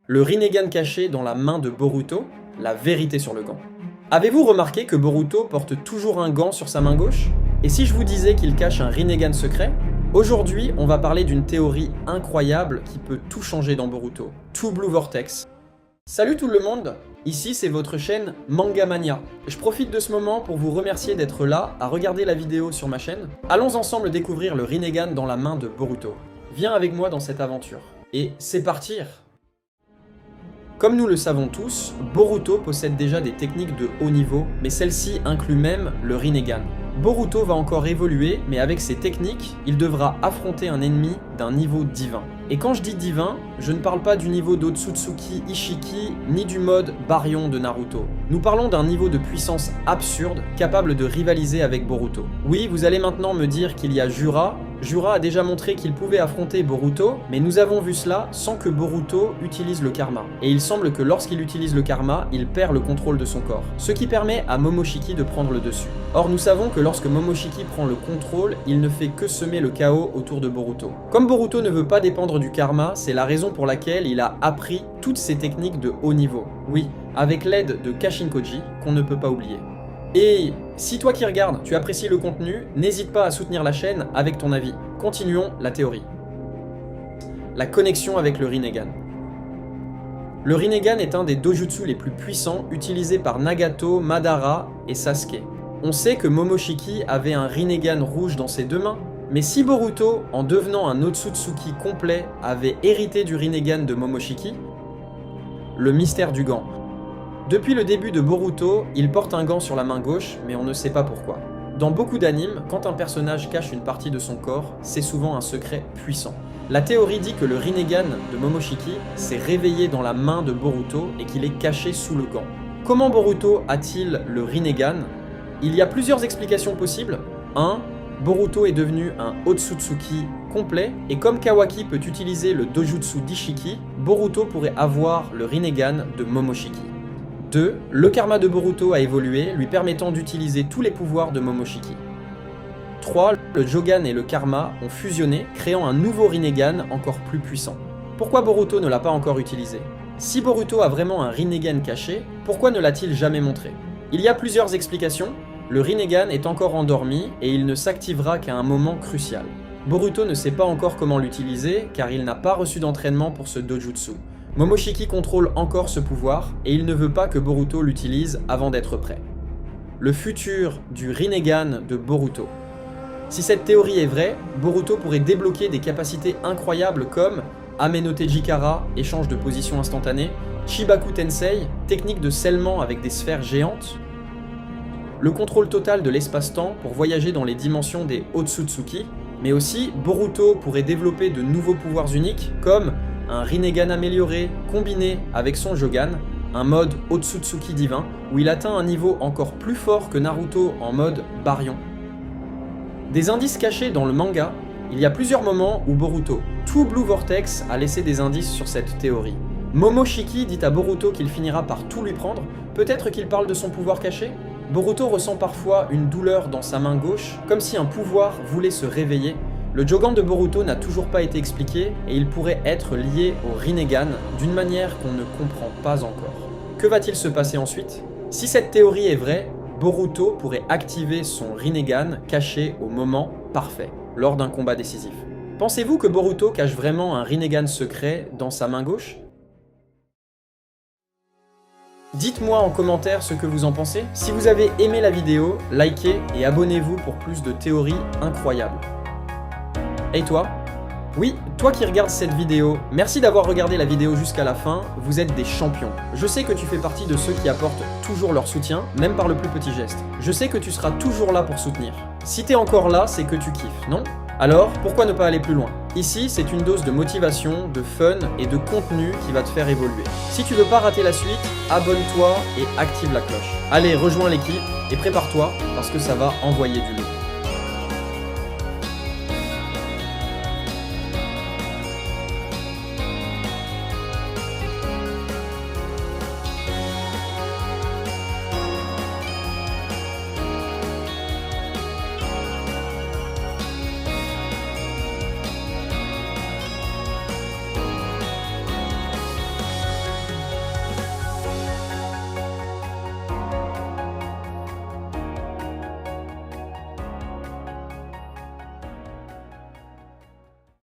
Le Rinnegan caché dans la main de Boruto, la vérité sur le gant. Avez-vous remarqué que Boruto porte toujours un gant sur sa main gauche? Et si je vous disais qu'il cache un Rinnegan secret? Aujourd'hui, on va parler d'une théorie incroyable qui peut tout changer dans Boruto. Two Blue Vortex. Salut tout le monde, ici c'est votre chaîne Manga Mania. Je profite de ce moment pour vous remercier d'être là à regarder la vidéo sur ma chaîne. Allons ensemble découvrir le Rinnegan dans la main de Boruto. Viens avec moi dans cette aventure. Et c'est parti! Comme nous le savons tous, Boruto possède déjà des techniques de haut niveau, mais celle-ci inclut même le Rinnegan. Boruto va encore évoluer, mais avec ses techniques, il devra affronter un ennemi d'un niveau divin. Et quand je dis divin, je ne parle pas du niveau d'Otsutsuki Ishiki, ni du mode Baryon de Naruto. Nous parlons d'un niveau de puissance absurde, capable de rivaliser avec Boruto. Oui, vous allez maintenant me dire qu'il y a Jura. Jura a déjà montré qu'il pouvait affronter Boruto, mais nous avons vu cela sans que Boruto utilise le karma. Et il semble que lorsqu'il utilise le karma, il perd le contrôle de son corps, ce qui permet à Momoshiki de prendre le dessus. Or nous savons que lorsque Momoshiki prend le contrôle, il ne fait que semer le chaos autour de Boruto. Comme Boruto ne veut pas dépendre du karma, c'est la raison pour laquelle il a appris toutes ces techniques de haut niveau. Oui, avec l'aide de Kashinkoji, qu'on ne peut pas oublier. Et si toi qui regardes, tu apprécies le contenu, n'hésite pas à soutenir la chaîne avec ton avis. Continuons la théorie. La connexion avec le Rinnegan. Le Rinnegan est un des dojutsu les plus puissants utilisés par Nagato, Madara et Sasuke. On sait que Momoshiki avait un Rinnegan rouge dans ses deux mains, mais si Boruto, en devenant un Otsutsuki complet, avait hérité du Rinnegan de Momoshiki, le mystère du gant. Depuis le début de Boruto, il porte un gant sur la main gauche, mais on ne sait pas pourquoi. Dans beaucoup d'animes, quand un personnage cache une partie de son corps, c'est souvent un secret puissant. La théorie dit que le Rinnegan de Momoshiki s'est réveillé dans la main de Boruto et qu'il est caché sous le gant. Comment Boruto a-t-il le Rinnegan? Il y a plusieurs explications possibles. 1. Boruto est devenu un Otsutsuki complet, et comme Kawaki peut utiliser le dojutsu d'Ishiki, Boruto pourrait avoir le Rinnegan de Momoshiki. 2. Le karma de Boruto a évolué, lui permettant d'utiliser tous les pouvoirs de Momoshiki. 3. Le Jogan et le karma ont fusionné, créant un nouveau Rinnegan encore plus puissant. Pourquoi Boruto ne l'a pas encore utilisé? Si Boruto a vraiment un Rinnegan caché, pourquoi ne l'a-t-il jamais montré? Il y a plusieurs explications. Le Rinnegan est encore endormi et il ne s'activera qu'à un moment crucial. Boruto ne sait pas encore comment l'utiliser car il n'a pas reçu d'entraînement pour ce dojutsu. Momoshiki contrôle encore ce pouvoir et il ne veut pas que Boruto l'utilise avant d'être prêt. Le futur du Rinnegan de Boruto. Si cette théorie est vraie, Boruto pourrait débloquer des capacités incroyables comme Amenote Jikara, échange de position instantanée, Chibaku Tensei, technique de scellement avec des sphères géantes, le contrôle total de l'espace-temps pour voyager dans les dimensions des Otsutsuki, mais aussi Boruto pourrait développer de nouveaux pouvoirs uniques comme un Rinnegan amélioré combiné avec son Jogan, un mode Otsutsuki divin où il atteint un niveau encore plus fort que Naruto en mode Baryon. Des indices cachés dans le manga, il y a plusieurs moments où Boruto, Two Blue Vortex, a laissé des indices sur cette théorie. Momoshiki dit à Boruto qu'il finira par tout lui prendre, peut-être qu'il parle de son pouvoir caché? Boruto ressent parfois une douleur dans sa main gauche, comme si un pouvoir voulait se réveiller. Le Jogan de Boruto n'a toujours pas été expliqué et il pourrait être lié au Rinnegan d'une manière qu'on ne comprend pas encore. Que va-t-il se passer ensuite? Si cette théorie est vraie, Boruto pourrait activer son Rinnegan caché au moment parfait, lors d'un combat décisif. Pensez-vous que Boruto cache vraiment un Rinnegan secret dans sa main gauche? Dites-moi en commentaire ce que vous en pensez. Si vous avez aimé la vidéo, likez et abonnez-vous pour plus de théories incroyables. Et toi? Oui, toi qui regardes cette vidéo, merci d'avoir regardé la vidéo jusqu'à la fin, vous êtes des champions. Je sais que tu fais partie de ceux qui apportent toujours leur soutien, même par le plus petit geste. Je sais que tu seras toujours là pour soutenir. Si t'es encore là, c'est que tu kiffes, non? Alors, pourquoi ne pas aller plus loin? Ici, c'est une dose de motivation, de fun et de contenu qui va te faire évoluer. Si tu veux pas rater la suite, abonne-toi et active la cloche. Allez, rejoins l'équipe et prépare-toi parce que ça va envoyer du lourd.